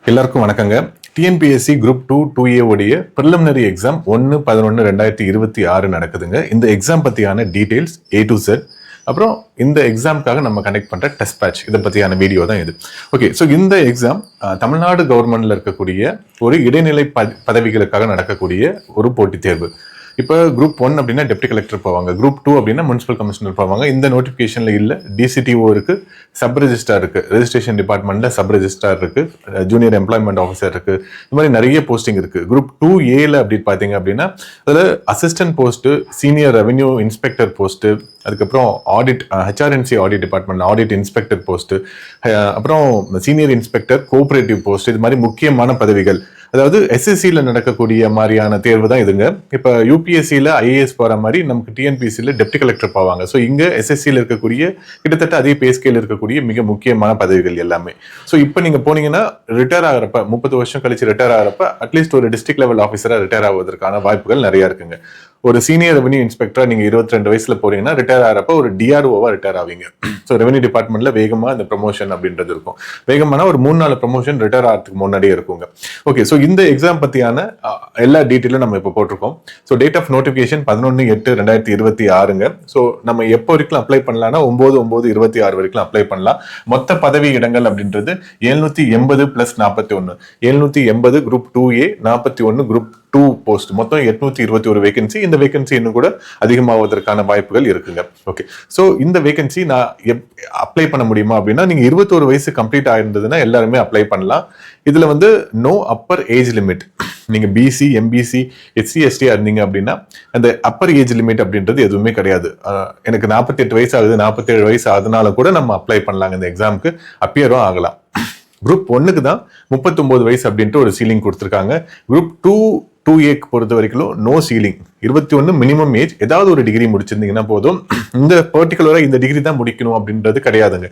எல்லாருக்கும் வணக்கங்க. TNPSC group 2A உடைய ப்ரிலிமினரி எக்ஸாம் 1/11/2026 நடக்குதுங்க. இந்த எக்ஸாம் பத்தியான டீடைல்ஸ் A to Z, அப்புறம் இந்த எக்ஸாமுக்காக நம்ம கனெக்ட் பண்ற டெஸ்ட் பேட்ச், இதை பத்தியான வீடியோ தான் இது. ஓகே, ஸோ இந்த எக்ஸாம் தமிழ்நாடு கவர்மெண்ட்ல இருக்கக்கூடிய ஒரு இடைநிலை பதவிகளுக்காக நடக்கக்கூடிய ஒரு போட்டித் தேர்வு. இப்போ குரூப் 1 அப்படின்னா டெப்டி கலெக்டர் போவாங்க, குரூப் 2 அப்படின்னா முனிசிபல் கமிஷனர் போவாங்க. இந்த நோட்டிஃபிகேஷன்ல இல்லை, டிசிடிஓ இருக்கு, சப் ரெஜிஸ்டார் இருக்கு, ரெஜிஸ்ட்ரேஷன் டிபார்ட்மெண்ட்ல சப் ரெஜிஸ்டார் இருக்கு, ஜூனியர் எம்ப்ளாய்மெண்ட் ஆஃபீஸர் இருக்கு, இந்த மாதிரி நிறைய போஸ்டிங் இருக்கு. குரூப் 2A அப்படின்னு பாத்தீங்க அப்படின்னா அதுல assistant post, senior revenue inspector post, அதுக்கப்புறம் audit, HRNC audit department audit inspector post, அப்புறம் சீனியர் இன்ஸ்பெக்டர் கோஆபரேட்டிவ் போஸ்ட், இது மாதிரி முக்கியமான பதவிகள். அதாவது எஸ்எஸ்சியில் நடக்கக்கூடிய மாதிரியான தேர்வு தான் இதுங்க. இப்போ யூபிஎஸ்சியில் ஐஏஎஸ் போகிற மாதிரி நமக்கு டிஎன்பிஎஸ்சியில் டெப்டி கலெக்டர் போவாங்க. ஸோ இங்கே எஸ்எஸ்சியில் இருக்கக்கூடிய கிட்டத்தட்ட அதே பேஸ்கேல இருக்கக்கூடிய மிக முக்கியமான பதவிகள் எல்லாமே. ஸோ இப்போ நீங்கள் போனீங்கன்னா ரிட்டையர் ஆகிறப்ப 30 வருஷம் கழிச்சு ரிட்டையர் ஆகிறப்ப அட்லீஸ்ட் ஒரு டிஸ்ட்ரிக்ட் லெவல் ஆஃபீஸராக ரிட்டையர் ஆவதற்கான வாய்ப்புகள் நிறைய இருக்குங்க. ஒரு சீனியர் ரெவன்யூ இன்ஸ்பெக்டரா நீங்க 22 வயசுல போறீங்கன்னா ரிட்டையர் ஆகிறப்ப ஒரு டிஆர்ஓவா ரிட்டையர் ஆவீங்க. ஸோ ரெவன்யூ டிபார்ட்மெண்ட்ல வேகமா இந்த ப்ரமோஷன் அப்படின்றது இருக்கும். வேகமான ஒரு 3-4 ப்ரமோஷன் ரிட்டையர் ஆகிறதுக்கு முன்னாடியே இருக்குங்க. ஓகே, ஸோ இந்த எக்ஸாம் பத்தியான எல்லா டீட்டெயிலும் நம்ம இப்போ போட்டிருக்கோம். So date of notification 11/8/2026. So நம்ம எப்போ வரைக்கும் அப்ளை பண்ணலாம்னா 9/9/26 வரைக்கும் அப்ளை பண்ணலாம். மொத்த பதவி இடங்கள் அப்படின்றது 780 + 41, 780 குரூப் 2A, 41 குரூப் 2 போஸ்ட், மொத்தம் 821 வேகன்சி. இந்த வேகன்சி இன்னும் கூட அதிகமாவதற்கான வாய்ப்புகள் இருக்குங்க. ஓகே, ஸோ இந்த வேகன்சி நான் அப்ளை பண்ண முடியுமா அப்படின்னா, நீங்க 21 வயசு கம்ப்ளீட் ஆயிருந்ததுன்னா எல்லாருமே அப்ளை பண்ணலாம். இதுல வந்து நோ அப்பர் ஏஜ் லிமிட். நீங்க பிசி, எம்பிசி, எஸ்சி, எஸ்டி இருந்தீங்க அப்படின்னா அந்த அப்பர் ஏஜ் லிமிட் அப்படின்றது எதுவுமே கிடையாது. எனக்கு 48 வயசு ஆகுது, 47 வயசு ஆகுதுனால கூட நம்ம அப்ளை பண்ணலாங்க. இந்த எக்ஸாமுக்கு அப்பியரும் ஆகலாம். குரூப் 1க்கு தான் 39 வயசு அப்படின்ட்டு ஒரு சீலிங் கொடுத்துருக்காங்க. குரூப் 2A பொறுத்த வரைக்கும் நோ சீலிங், 21 மினிமம் ஏஜ். ஏதாவது ஒரு டிகிரி முடிச்சிருந்தீங்கன்னா போதும். இந்த பர்டிகுலரா இந்த டிகிரி தான் முடிக்கணும் அப்படின்றது கிடையாதுங்க.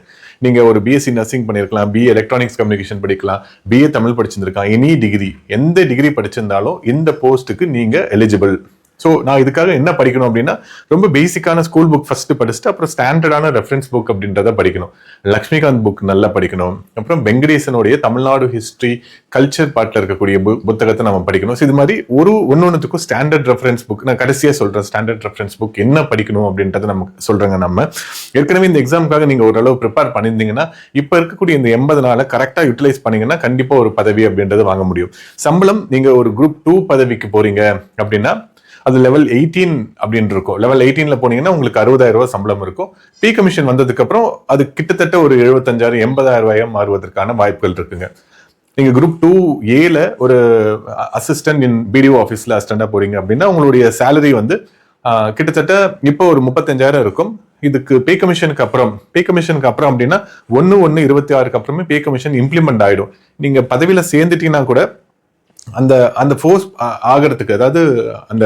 நீங்க ஒரு பிஎஸ்சி நர்சிங் பண்ணிருக்கலாம், பிஏ எலக்ட்ரானிக்ஸ் கம்யூனிகேஷன் படிக்கலாம், பிஏ தமிழ் படிச்சிருந்திருக்கலாம், எனி டிகிரி, எந்த டிகிரி படிச்சிருந்தாலும் இந்த போஸ்ட்டுக்கு நீங்க எலிஜிபிள். ஸோ நான் இதுக்காக என்ன படிக்கணும் அப்படின்னா, ரொம்ப பேசிக்கான ஸ்கூல் புக் ஃபர்ஸ்ட் படிச்சுட்டு அப்புறம் ஸ்டாண்டர்டான ரெஃபரன்ஸ் புக் அப்படின்றத படிக்கணும். லக்ஷ்மிகாந்த் புக் நல்லா படிக்கணும். அப்புறம் வெங்கடேசனுடைய தமிழ்நாடு ஹிஸ்டரி கல்ச்சர் பார்ட்ல இருக்கக்கூடிய புத்தகத்தை நம்ம படிக்கணும். ஸோ இது மாதிரி ஒன்னொன்னுக்கும் ஸ்டாண்டர்ட் ரெஃபரன்ஸ் புக், நான் கடைசியா சொல்றேன் ஸ்டாண்டர்ட் ரெஃபரன்ஸ் புக் என்ன படிக்கணும் அப்படின்றத நமக்கு சொல்றேங்க. நம்ம ஏற்கனவே இந்த எக்ஸாமுக்காக நீங்க ஓரளவு ப்ரிப்பேர் பண்ணியிருந்தீங்கன்னா இப்ப இருக்கக்கூடிய இந்த 80 நாளை கரெக்டா யூட்டிலைஸ் பண்ணீங்கன்னா கண்டிப்பா ஒரு பதவி அப்படின்றது வாங்க முடியும். சம்பளம், நீங்க ஒரு குரூப் 2 பதவிக்கு போறீங்க அப்படின்னா அது லெவல் 18 அப்படின்னு இருக்கும். லெவல் 18ல போனீங்கன்னா உங்களுக்கு 60,000 ரூபாய் சம்பளம் இருக்கும். பி கமிஷன் வந்ததுக்கு அப்புறம் அது கிட்டத்தட்ட ஒரு 75,000 80,000 ரூபாயா மாறுவதற்கான வாய்ப்புகள் இருக்குங்க. நீங்க குரூப் 2A ஒரு அசிஸ்டன்ட் இன் பிடிஓ ஆஃபீஸ்ல அசிஸ்டண்டா போறீங்க அப்படின்னா உங்களுடைய சேலரி வந்து கிட்டத்தட்ட இப்போ ஒரு 35,000 இருக்கும். இதுக்கு பே கமிஷனுக்கு அப்புறம் அப்படின்னா 1/1/26 அப்புறமே பே கமிஷன் இம்ப்ளிமெண்ட் ஆயிடும். நீங்க பதவியில சேர்ந்துட்டீங்கன்னா கூட அந்த ஃபோர்ஸ் ஆகிறதுக்கு, அதாவது அந்த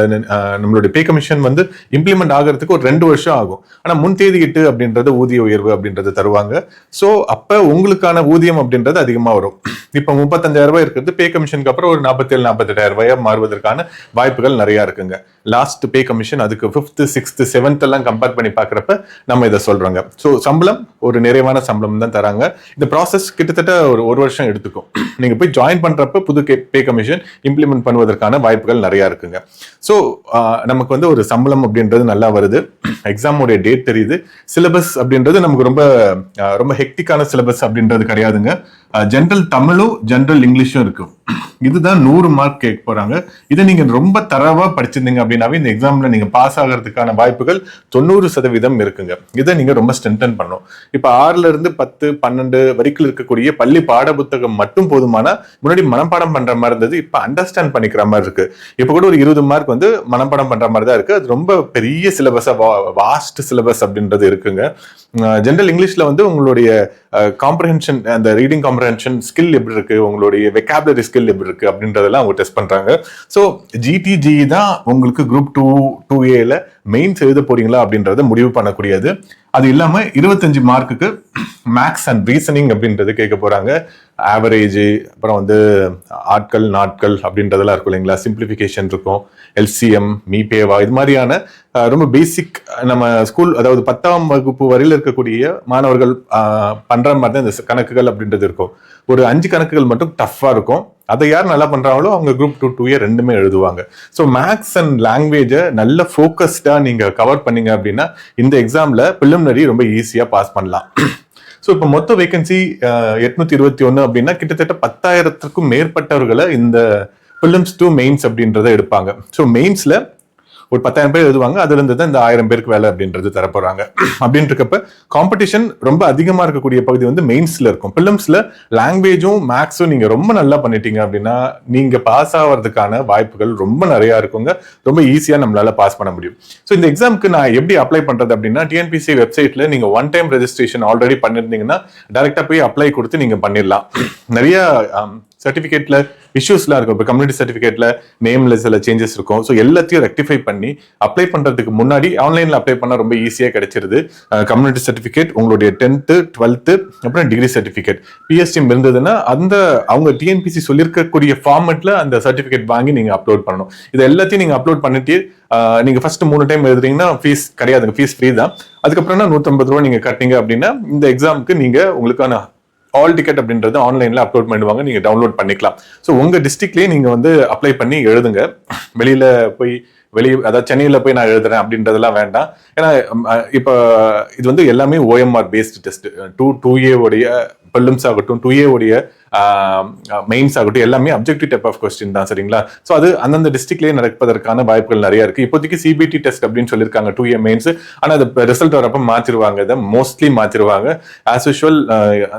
நம்மளுடைய பே கமிஷன் வந்து இம்ப்ளிமெண்ட் ஆகிறதுக்கு ஒரு 2 வருஷம் ஆகும். ஆனா முன்தேதியிட்டு அப்படின்றது ஊதிய உயர்வு அப்படின்றது தருவாங்க. ஸோ அப்ப உங்களுக்கான ஊதியம் அப்படின்றது அதிகமா வரும். இப்ப 35,000 ரூபாய் இருக்கிறது பே கமிஷனுக்கு அப்புறம் ஒரு 47,000-48,000 ரூபாயா மாறுவதற்கான வாய்ப்புகள் நிறைய இருக்குங்க. லாஸ்ட் பே கமிஷன் அதுக்கு 5th, 6th, 7th எல்லாம் கம்பேர் பண்ணி பாக்குறப்ப நம்ம இதை சொல்றோங்க. ஸோ சம்பளம் ஒரு நிறைவான சம்பளம் தான் தராங்க. இந்த ப்ராசஸ் கிட்டத்தட்ட ஒரு வருஷம் எடுத்துக்கும். நீங்க போய் ஜாயின் பண்றப்ப புது பே கமிஷன் இம்ப்ளிமெண்ட் பண்ணுவதற்கான வாய்ப்புகள் நிறைய இருக்குங்க. ஸோ நமக்கு வந்து ஒரு சம்பளம் அப்படின்றது நல்லா வருது. எக்ஸாமோட டேட் தெரியுது. சிலபஸ் அப்படின்றது நமக்கு ரொம்ப ஹெக்டிக்கான சிலபஸ் அப்படின்றது கிடையாதுங்க. ஜென்ரல் தமிழும் ஜென்ரல் இங்கிலீஷும் இருக்கும். இதுதான் 100 மார்க் கேட்க போறாங்க. இதை நீங்க ரொம்ப தரவா படிச்சிருந்தீங்க அப்படின்னாவே இந்த எக்ஸாம்ல நீங்க பாஸ் ஆகிறதுக்கான வாய்ப்புகள் 90% இருக்குங்க. இதை நீங்க ரொம்ப ஸ்ட்ரென்தன் பண்ணணும். இப்ப 6ல இருந்து 10, 12 வரைக்கும் இருக்கக்கூடிய பள்ளி பாட புத்தகம் மட்டும் போதுமானா, முன்னாடி மனப்பாடம் பண்ற மாதிரி இருந்தது, இப்ப அண்டர்ஸ்டாண்ட் பண்ணிக்கிற மாதிரி இருக்கு. இப்ப கூட ஒரு 20 மார்க் வந்து மனப்பாடம் பண்ற மாதிரி தான் இருக்கு. அது ரொம்ப பெரிய சிலபஸா, வாஸ்ட் சிலபஸ் அப்படின்றது இருக்குங்க. ஜென்ரல் இங்கிலீஷ்ல வந்து உங்களுடைய காம்ப்ரஹென்ஷன், அந்த ரீடிங் காம்ப்ரஹென்ஷன் ஸ்கில் எப்படி இருக்கு, உங்களுடைய வெக்காபுலரி ஸ்கில் எப்படி இருக்கு அப்படின்றதெல்லாம் அவங்க டெஸ்ட் பண்றாங்க. ஸோ GTGE தான் உங்களுக்கு குரூப் 2A மெயின்ஸ் எழுத போறீங்களா அப்படின்றத முடிவு பண்ணக்கூடியது. அது இல்லாம 25 மார்க்குக்கு மேக்ஸ் அண்ட் ரீசனிங் அப்படின்றது கேட்க போறாங்க. ஆவரேஜ், அப்புறம் வந்து ஆட்கள் நாட்கள் அப்படின்றதெல்லாம் இருக்கும் இல்லைங்களா, சிம்பிளிஃபிகேஷன் இருக்கும், எல்சிஎம், மீபேவா, இது மாதிரியான ரொம்ப பேசிக் நம்ம ஸ்கூல், அதாவது 10ஆம் வகுப்பு வரையில் இருக்கக்கூடிய மாணவர்கள் பண்ற மாதிரி தான் இந்த கணக்குகள் அப்படின்றது இருக்கும். ஒரு 5 கணக்குகள் மட்டும் டஃப்பா இருக்கும். அதை யார் நல்லா பண்றாங்களோ அவங்க குரூப் 2 2A ரெண்டுமே எழுதுவாங்க. ஸோ மேக்ஸ் அண்ட் லாங்குவேஜை நல்ல ஃபோக்கஸ்டா நீங்க கவர் பண்ணீங்க அப்படின்னா இந்த எக்ஸாம்ல பிலிமினரி ரொம்ப ஈஸியா பாஸ் பண்ணலாம். ஸோ இப்போ மொத்த வேகன்சி 821 அப்படின்னா கிட்டத்தட்ட 10,000க்கும் மேற்பட்டவர்களை இந்த பிலிம்ஸ் டு மெயின்ஸ் அப்படின்றத எடுப்பாங்க. ஸோ மெயின்ஸ்ல ஒரு 10,000 பேர் எழுதுவாங்க, அதுல இருந்து தான் இந்த 1000 பேருக்கு வேலை அப்படின்றது தரப்போறாங்க. அப்படின்றப்ப காம்படிஷன் ரொம்ப அதிகமா இருக்கக்கூடிய பகுதி வந்து மெயின்ஸ்ல இருக்கும். பிலிம்ஸ்ல லாங்குவேஜும் மேக்ஸும் நீங்க ரொம்ப நல்லா பண்ணிட்டீங்க அப்படின்னா நீங்க பாஸ் ஆகிறதுக்கான வாய்ப்புகள் ரொம்ப நிறைய இருக்குங்க. ரொம்ப ஈஸியா நம்மளால பாஸ் பண்ண முடியும். ஸோ இந்த எக்ஸாமுக்கு நான் எப்படி அப்ளை பண்றது அப்படின்னா, டிஎன்பிசி வெப்சைட்ல நீங்க ஒன் டைம் ரெஜிஸ்ட்ரேஷன் ஆல்ரெடி பண்ணிருந்தீங்கன்னா டைரக்டா போய் அப்ளை கொடுத்து நீங்க பண்ணிடலாம். நிறைய சர்டிபிகேட்ல இஷ்யூஸ்லாம் இருக்கும். இப்போ கம்யூனிட்டி சர்டிஃபிகேட்ல நேம்ல சில சேஞ்சஸ் இருக்கும். ஸோ எல்லாத்தையும் ரெக்டிஃபை பண்ணி அப்ளை பண்றதுக்கு முன்னாடி ஆன்லைன்ல அப்ளை பண்ண ரொம்ப ஈஸியா கிடைச்சிருது. கம்யூனிட்டி சர்டிஃபிகேட், உங்களுடைய 10th 12th அப்புறம் டிகிரி சர்டிஃபிகேட், பிஎஸ்டிஎம் இருந்ததுன்னா அந்த அவங்க டிஎன்பிசி சொல்லியிருக்கக்கூடிய ஃபார்மெட்ல அந்த சர்டிஃபிகேட் வாங்கி நீங்க அப்லோட் பண்ணணும். இது எல்லாத்தையும் நீங்க அப்லோட் பண்ணிட்டு நீங்க ஃபர்ஸ்ட் 3 டைம் எழுதுறீங்கன்னா ஃபீஸ் கிடையாதுங்க, ஃபீஸ் ஃப்ரீ தான். அதுக்கப்புறம் 150 ரூபா நீங்க கட்டினீங்க அப்படின்னா இந்த எக்ஸாமுக்கு நீங்க உங்களுக்கான ஆல் டிக்கெட் அப்படின்றது ஆன்லைன்ல அப்லோட் பண்ணுவாங்க, நீங்க டவுன்லோட் பண்ணிக்கலாம். ஸோ உங்க டிஸ்ட்ரிக்ட்லயே நீங்க வந்து அப்ளை பண்ணி எழுதுங்க. வெளியில போய் அதாவது சென்னையில போய் நான் எழுதுறேன் அப்படின்றதெல்லாம் வேண்டாம். ஏன்னா இப்போ இது வந்து எல்லாமே OMR பேஸ்டு டெஸ்ட். 2A உடைய பிலிம்ஸ் ஆகட்டும், 2A உடைய மெயின்ஸ் ஆகட்டும், எல்லாமே அப்ஜெக்டிவ் டைப் ஆஃப் கொஸ்டின் தான், சரிங்களா? ஸோ அது அந்தந்த டிஸ்ட்ரிக்ட்லேயே நடப்பதற்கான வாய்ப்புகள் நிறைய இருக்கு. இப்போதைக்கு CBT டெஸ்ட் அப்படின்னு சொல்லியிருக்காங்க 2A மெயின்ஸ். ஆனால் அது ரிசல்ட் வரப்ப மாற்றிடுவாங்க, இதை மோஸ்ட்லி மாற்றிடுவாங்க. ஆஸ் யூஷுவல்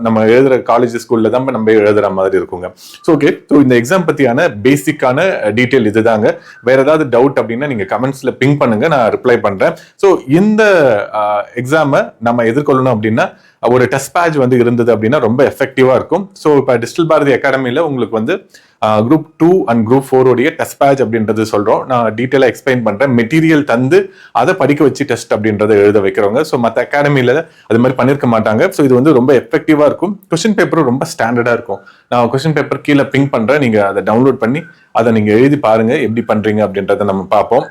நம்ம எழுதுற காலேஜ் ஸ்கூல்ல தான் நம்ம எழுதுற மாதிரி இருக்குங்க. ஸோ ஓகே, ஸோ இந்த எக்ஸாம் பத்தியான பேசிக்கான டீட்டெயில் இதுதாங்க. வேற ஏதாவது டவுட் அப்படின்னா நீங்க கமெண்ட்ஸ்ல பிங் பண்ணுங்க, நான் ரிப்ளை பண்றேன். ஸோ இந்த எக்ஸாமை நம்ம எதிர்கொள்ளணும் அப்படின்னா ஒரு டெஸ்ட் பேட்ச் வந்து இருந்தது அப்படின்னா ரொம்ப எஃபெக்டிவா இருக்கும். ஸோ இப்போ டிஜிட்டல் பாரதி அகாடமியில உங்களுக்கு வந்து குரூப் 2 அண்ட் குரூப் 4 உடைய டெஸ்ட் பேட்ச் அப்படின்றது சொல்றோம். நான் டீட்டெயிலா எக்ஸ்பிளைன் பண்றேன். மெட்டீரியல் தந்து அதை படிக்க வச்சு டெஸ்ட் அப்படின்றத எழுத வைக்கிறவங்க. ஸோ மற்ற அகாடமியில அது மாதிரி பண்ணிருக்க மாட்டாங்க. ஸோ இது வந்து ரொம்ப எஃபெக்டிவா இருக்கும். கொஸ்டின் பேப்பரும் ரொம்ப ஸ்டாண்டர்டா இருக்கும். நான் கொஸ்டின் பேப்பர் கீழே பிங்க் பண்றேன், நீங்க அதை டவுன்லோட் பண்ணி அதை நீங்க எழுதி பாருங்க, எப்படி பண்றீங்க அப்படின்றத நம்ம பார்ப்போம்.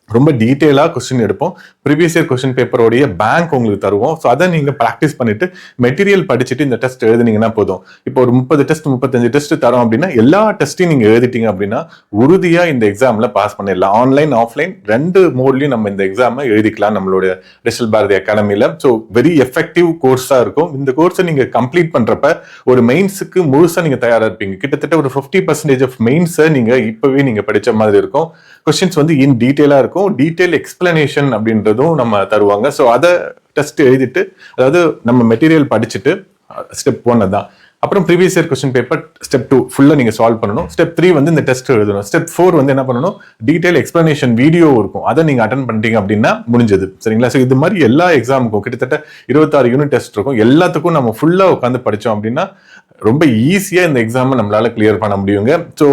ரொம்ப டீட்டெயிலா கொஸ்டின் எடுப்போம். ப்ரீவியஸ் இயர் கொஸ்டின் பேப்பரோடைய பேங்க் உங்களுக்கு தருவோம். ஸோ அதை நீங்க ப்ராக்டிஸ் பண்ணிட்டு மெட்டீரியல் படிச்சுட்டு இந்த டெஸ்ட் எழுதுனீங்கன்னா போதும். இப்போ ஒரு 30 டெஸ்ட் 35 டெஸ்ட் தரோம் அப்படின்னா எல்லா டெஸ்ட்டையும் நீங்க எழுதிட்டீங்க அப்படின்னா உறுதியா இந்த எக்ஸாம்ல பாஸ் பண்ணிடலாம். ஆன்லைன் ஆஃப்லைன் 2 மோட்லயும் நம்ம இந்த எக்ஸாமை எழுதிக்கலாம் நம்மளுடைய டிஜிட்டல் பாரதி அகாடமியில. ஸோ வெரி எஃபெக்டிவ் கோர்ஸா இருக்கும். இந்த கோர்ஸை நீங்க கம்ப்ளீட் பண்றப்ப ஒரு மெயின்ஸுக்கு முழுசா நீங்க தயாரா இருப்பீங்க. கிட்டத்தட்ட ஒரு 50% ஆஃப் மெயின்ஸை நீங்க இப்பவே நீங்க படிச்ச மாதிரி இருக்கும். கொஸ்டின்ஸ் வந்து இன் டீட்டெயிலா இருக்கும். டீடைல் எக்ஸ்பிளனேஷன் அப்படின்றதும் நம்ம தருவாங்க. ஸோ அதை டெஸ்ட் எழுதிட்டு, அதாவது நம்ம மெட்டீரியல் படிச்சுட்டு ஸ்டெப் 1 தான். அப்புறம் previous year question paper step 2 ஃபுல்லா நீங்க சால்வ் பண்ணணும். ஸ்டெப் 3 வந்து இந்த டெஸ்ட் எழுதணும். ஸ்டெப் 4 வந்து என்ன பண்ணணும், டீடைல் எக்ஸ்பிளனேஷன் வீடியோ இருக்கும், அதை நீங்க அட்டன் பண்ணிட்டீங்க அப்படின்னா முடிஞ்சது, சரிங்களா? ஸோ இது மாதிரி எல்லா எக்ஸாமுக்கும் கிட்டத்தட்ட 26 யூனிட் டெஸ்ட் இருக்கும். எல்லாத்துக்கும் நம்ம ஃபுல்லா உட்காந்து படிச்சோம் அப்படின்னா ரொம்ப ஈஸியா இந்த எக்ஸாமை நம்மளால கிளியர் பண்ண முடியுங்க. ஸோ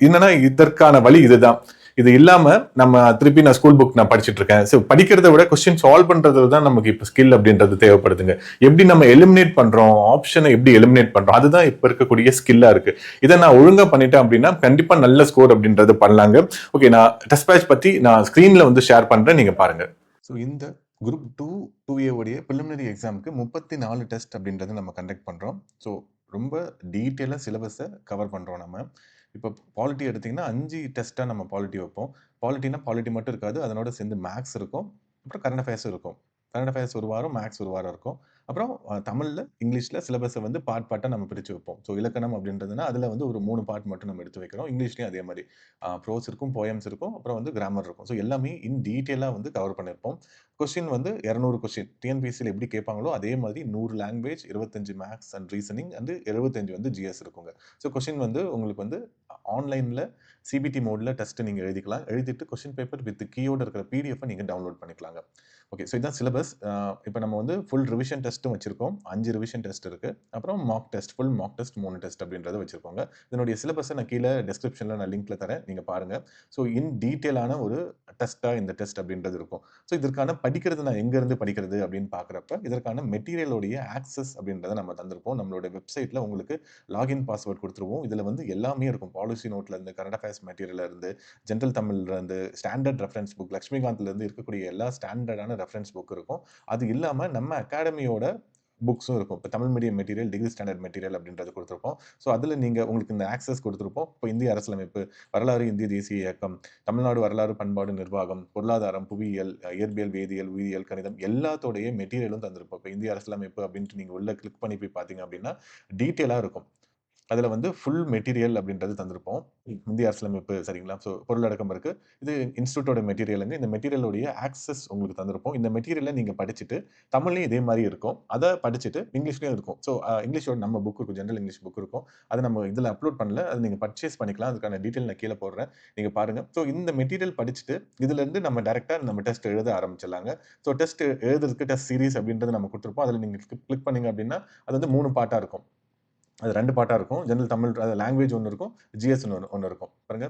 என்னன்னா இதற்கான வழி இதுதான். இது இல்லாம நம்ம திருப்பி நான் ஸ்கூல் புக் நான் படிச்சுட்டு இருக்கேன். ஸோ படிக்கிறத விட கொஸ்டின் சால்வ் பண்றது தான் நமக்கு இப்போ ஸ்கில் அப்படின்றது தேவைப்படுதுங்க. எப்படி நம்ம எலிமினேட் பண்றோம், ஆப்ஷனை எப்படி எலிமினேட் பண்றோம், அதுதான் இப்போ இருக்கக்கூடிய ஸ்கில்லா இருக்கு. இதை நான் ஒழுங்கா பண்ணிட்டேன் அப்படின்னா கண்டிப்பா நல்ல ஸ்கோர் அப்படின்றது பண்ணலாங்க. ஓகே, நான் டெஸ்ட் பேட்ச் பத்தி நான் ஸ்கிரீன்ல வந்து ஷேர் பண்றேன், நீங்க பாருங்க. ஸோ இந்த குரூப் 2 2A உடைய பிலிமினரி எக்ஸாமுக்கு 34 டெஸ்ட் அப்படின்றத நம்ம கண்டக்ட் பண்றோம். ஸோ ரொம்ப டீட்டெயிலாக சிலபஸை கவர் பண்றோம் நம்ம. இப்போ பாலிட்டி எடுத்தீங்கன்னா 5 டெஸ்ட்டாக நம்ம பாலிட்டி வைப்போம். பாலிட்டினா பாலிட்டி மட்டும் இருக்காது, அதனோட சேர்ந்து மேக்ஸ் இருக்கும், அப்புறம் கரண்ட் அஃபேர்ஸ் இருக்கும். கரண்ட் அஃபேர்ஸ் ஒரு வாரம், மேக்ஸ் ஒரு வாரம் இருக்கும். அப்புறம் தமிழ்ல, இங்கிலீஷ்ல சிலபஸை வந்து பார்ட்டா நம்ம பிரிச்சு வைப்போம். ஸோ இலக்கணம் அப்படின்றதுனா அதுல வந்து ஒரு 3 பார்ட் மட்டும் நம்ம எடுத்து வைக்கிறோம். இங்கிலீஷ்லயும் அதே மாதிரி ப்ரோஸ் இருக்கும், போயம்ஸ் இருக்கும், அப்புறம் வந்து கிராமர் இருக்கும். ஸோ எல்லாமே இன் டீட்டெயிலா வந்து கவர் பண்ணியிருப்போம். கொஸ்டின் வந்து 200 கொஸ்டின் டிஎன்பிஎஸ்சியில் எப்படி கேட்பாங்களோ அதே மாதிரி 100 language, 25 maths and reasoning and 75 வந்து ஜிஎஸ் இருக்குங்க. ஸோ கொஸ்டின் வந்து உங்களுக்கு வந்து ஆன்லைனில் சிபிடி மோடில் டெஸ்ட்டு நீங்கள் எழுதிக்கலாம். எழுதிட்டு கொஸ்டின் பேப்பர் வித் கீயோட இருக்கிற பிடிஎஃப் நீங்கள் டவுன்லோட் பண்ணிக்கலாங்க. ஓகே. ஸோ இதான் சிலபஸ். இப்போ நம்ம வந்து ஃபுல் ரிவிஷன் டெஸ்ட்டும் வச்சிருக்கோம். 5 ரிவிஷன் டெஸ்ட் இருக்கு. அப்புறம் mark test, full mark test 3 test அப்படின்றத வச்சிருக்கோங்க. இதனுடைய சிலபஸை நான் கீழே டிஸ்கிரிப்ஷனில் நான் லிங்க்ல தரேன். நீங்க பாருங்க. ஸோ இன் டீட்டெயிலான ஒரு டெஸ்ட்டா இந்த டெஸ்ட் அப்படின்றது இருக்கும். ஸோ இதற்கான படிக்கிறது நான் எங்கேருந்து படிக்கிறது அப்படின்னு பார்க்குறப்ப, இதற்கான மெட்டீரியலோடைய ஆக்சஸ் அப்படின்றத நம்ம தந்திருப்போம். நம்மளோட வெப்சைட்ல உங்களுக்கு லாகின் பாஸ்வேர்ட் குடுத்துருவோம். இதுல வந்து எல்லாமே இருக்கும். பாலிசி நோட்ல இருந்து, கரண்ட் அஃபேர்ஸ் மெட்டீரியல்ல இருந்து, ஜெனரல் தமிழ்ல இருந்து, ஸ்டாண்டர்ட் ரெஃபரன்ஸ் புக், லட்சுமிகாந்த்ல இருந்து இருக்கக்கூடிய எல்லா ஸ்டாண்டர்டான ரெஃபரன்ஸ் புக் இருக்கும். அது இல்லாம நம்ம அகாடமியோட புக்ஸும் இருக்கும். இப்ப Tamil medium material, degree standard material அப்படின்றது குடுத்துருப்போம். ஸோ அதுல நீங்க உங்களுக்கு இந்த ஆக்சஸ் குடுத்துருப்போம். இப்போ இந்திய அரசியலமைப்பு, வரலாறு, இந்திய தேசிய இயக்கம், தமிழ்நாடு வரலாறு, பண்பாடு, நிர்வாகம், பொருளாதாரம், புவியியல், இயற்பியல், வேதியியல், உயிரியல், கணிதம் எல்லாத்தோடைய மெட்டீரியலும் தந்திருப்போம். இப்ப இந்திய அரசியலமைப்பு அப்படின்ட்டு நீங்க உள்ள கிளிக் பண்ணி போய் பார்த்தீங்க அப்படின்னா, டீட்டெயிலா இருக்கும். அதுல வந்து ஃபுல் மெட்டீரியல் அப்படின்றது தந்திருப்போம். இந்திய அரசியலமைப்பு சரிங்களா? ஸோ பொருளடக்கம் இருக்கு. இது இன்ஸ்டிடியூட்டோட மெட்டீரியலுங்க. இந்த மெட்டீரியலுடைய ஆக்சஸ் உங்களுக்கு தந்திருப்போம். இந்த மெட்டீரியல நீங்க படிச்சுட்டு, தமிழ்லயும் இதே மாரி இருக்கும். அத படிச்சுட்டு இங்கிலீஷ்லயும் இருக்கும். ஸோ இங்கிலீஷோட நம்ம புக் இருக்கும். ஜெனரல் இங்கிலீஷ் புக் இருக்கும். அத நம்ம இதுல அப்லோட் பண்ணல. அத நீங்க பர்ச்சேஸ் பண்ணிக்கலாம். அதுக்கான டீட்டெயில் நான் கீழ போடுறேன். நீங்க பாருங்க. ஸோ இந்த மெட்டீரியல் படிச்சுட்டு, இதுலருந்து நம்ம டைரக்ட்டா நம்ம டெஸ்ட் எழுத ஆரம்பிச்சிடலாங்க. ஸோ டெஸ்ட் எழுதுறதுக்கு டெஸ்ட் சீரிஸ் அப்படின்றது நம்ம குடுத்திருப்போம். அதுல நீங்க கிளிக் பண்ணீங்க அப்படின்னா, அது வந்து 3 பார்ட்டா இருக்கும். அது 2 பார்ட்டா இருக்கும். ஜெனரல் தமிழ் லாங்குவேஜ் ஒண்ணு இருக்கும். ஜிஎஸ் ஒண்ணு ஒண்ணு இருக்கும். பாருங்க.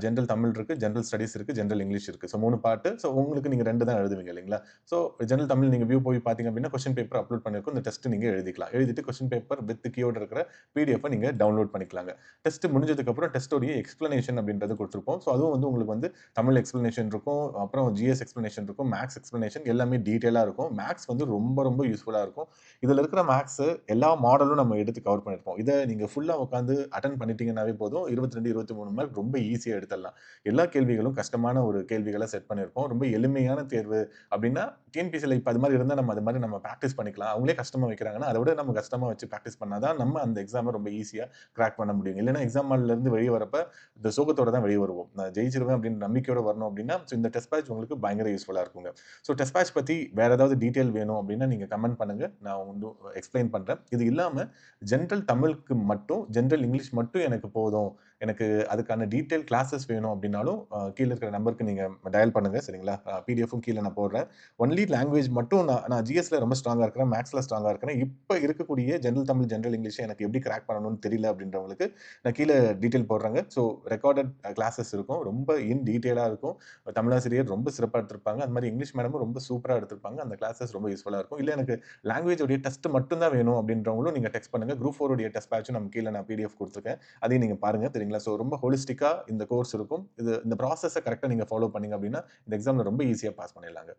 ஜெனரல் தமிழ் இருக்கு, ஜெனரல் ஸ்டடீஸ் இருக்கு, ஜெனரல் இங்கிலீஷ் இருக்கு. So 3 part. ஸோ உங்களுக்கு நீங்க 2 தான் எழுதுவீங்க இல்லைங்களா? ஸோ ஜெனரல் தமிழ் நீங்க வியூ போய் பார்த்தீங்க அப்படின்னா, கொஸ்டின் பேப்பர் அப்லோட் பண்ணியிருக்கும். இந்த டெஸ்ட் நீங்க எழுதிக்கலாம். எழுதிட்டு கொஸ்டின் பேப்பர் வித் கீயோட இருக்கிற பிடிஎஃப் நீங்க டவுன்லோட் பண்ணிக்கலாங்க. டெஸ்ட் முடிஞ்சதுக்கு அப்புறம் டெஸ்ட்டோடைய எக்ஸ்ப்ளனேஷன் அப்படின்றது குடுத்திருப்போம். ஸோ அதுவும் வந்து உங்களுக்கு வந்து தமிழ் எக்ஸ்ப்ளனேஷன் இருக்கும். அப்புறம் ஜிஎஸ் எக்ஸ்ப்ளனேஷன் இருக்கும். மேத்ஸ் எக்ஸ்ப்ளனேஷன் எல்லாமே டீட்டெயிலா இருக்கும். மேத்ஸ் வந்து ரொம்ப ரொம்ப யூஸ்ஃபுல்லா இருக்கும். இதுல இருக்கிற மேத்ஸ் எல்லா மாடலும் நம்ம எடுத்து கவர் பண்ணியிருப்போம். இத நீங்க ஃபுல்லா உட்கார்ந்து அட்டெண்ட் பண்ணிட்டீங்கன்னாவே போதும். 22, 23 மார்க் ரொம்ப ஈஸியா எடுத்துடலாம். எல்லா கேள்விகளும் கஷ்டமான ஒரு கேள்விகள செட் பண்ணியிருப்போம். ரொம்ப எளிமையான தேர்வு அப்டின்னா, டிஎன்பிஎஸ்சில இப்ப அது மாரி இருந்தா நம்ம அது மாரி நம்ம பிராக்டிஸ் பண்ணிக்கலாம். அவங்களே கஷ்டமா வைக்கிறாங்கன்னா, அத விட நம்ம கஷ்டமா வச்சு பிராக்டிஸ் பண்ணா தான் நம்ம அந்த எக்ஸாம ரொம்ப ஈஸியா கிராக் பண்ண முடியும். இல்லன்னா எக்ஸாம் ஹால்ல இருந்து வெளிய வரப்ப இந்த சோகத்தோட தான் வெளிய வருவோம். நான் ஜெயிச்சிருவேன் அப்டின்ற நம்பிக்கையோட வரணும் அப்டின்னா, ஸோ இந்த டெஸ்ட் பேட்ச் உங்களுக்கு பயங்கர யூஸ்ஃபுல்லா இருக்குங்க. ஸோ டெஸ்ட் பேட்ச் பத்தி வேற ஏதாவது டீட்டெயில் வேணும் அப்டின்னா, நீங்க கமெண்ட் பண்ணுங்க. நான் வந்து எக்ஸ்ப்ளைன் பண்றேன். இது இல்லாம ஜெனரல் தமிழுக்கு மட்டும், ஜெனரல் இங்கிலீஷ் மட்டும் எனக்கு போதும். எனக்கு அதுக்கான டீட்டெயில் கிளாஸஸ் வேணும் அப்டின்னாலும், கீழ இருக்கிற நம்பருக்கு நீங்க டயல் பண்ணுங்க. சரிங்களா? பிடிஎஃப்பும் கீழ நான் போடுறேன். ஒன்லி லாங்குவேஜ் மட்டும் நான் ஜிஎஸ்ல ரொம்ப ஸ்ட்ராங்கா இருக்கிறேன். மேத்ஸ்ல ஸ்ட்ராங்கா இருக்கிறேன். இப்ப இருக்கக்கூடிய ஜெனரல் தமிழ், ஜெனரல் இங்கிலீஷ் எனக்கு எப்படி கிராக் பண்ணணும்னு தெரியல அப்டின்றவங்களுக்கு, நான் கீழ டீட்டெயில் போடுறேங்க. ஸோ ரெக்கார்டட் கிளாஸஸ் இருக்கும். ரொம்ப இன் டீட்டெயிலா இருக்கும். தமிழாசிரியர் ரொம்ப சிறப்பா எடுத்திருப்பாங்க. அது மாரி இங்கிலீஷ் மேடமும் ரொம்ப சூப்பரா எடுத்திருப்பாங்க. அந்த கிளாஸஸ் ரொம்ப யூஸ்ஃபுல்லா இருக்கும். இல்ல எனக்கு லாங்குவேஜ் உடைய டெஸ்ட் மட்டும் தான் வேணும் அப்டின்றவங்களும் நீங்க டெக்ஸ்ட் பண்ணுங்க. குரூப் 4 உடைய டெஸ்ட் பேட்ச்சும் நம்ம கீழ நான் பிடிஎஃப் குடுத்துருக்கேன். அதையும் நீங்க பாருங்க. சரிங்களா? ஸோ ரொம்ப ஹோலிஸ்டிக்கா இந்த கோர்ஸ் இருக்கும். இந்த ப்ராசஸ கரெக்ட்டா நீங்க ஃபாலோ பண்ணீங்க அப்டின்னா, இந்த எக்ஸாம்ல ரொம்ப ஈஸியா பாஸ் பண்ணிடலாங்க.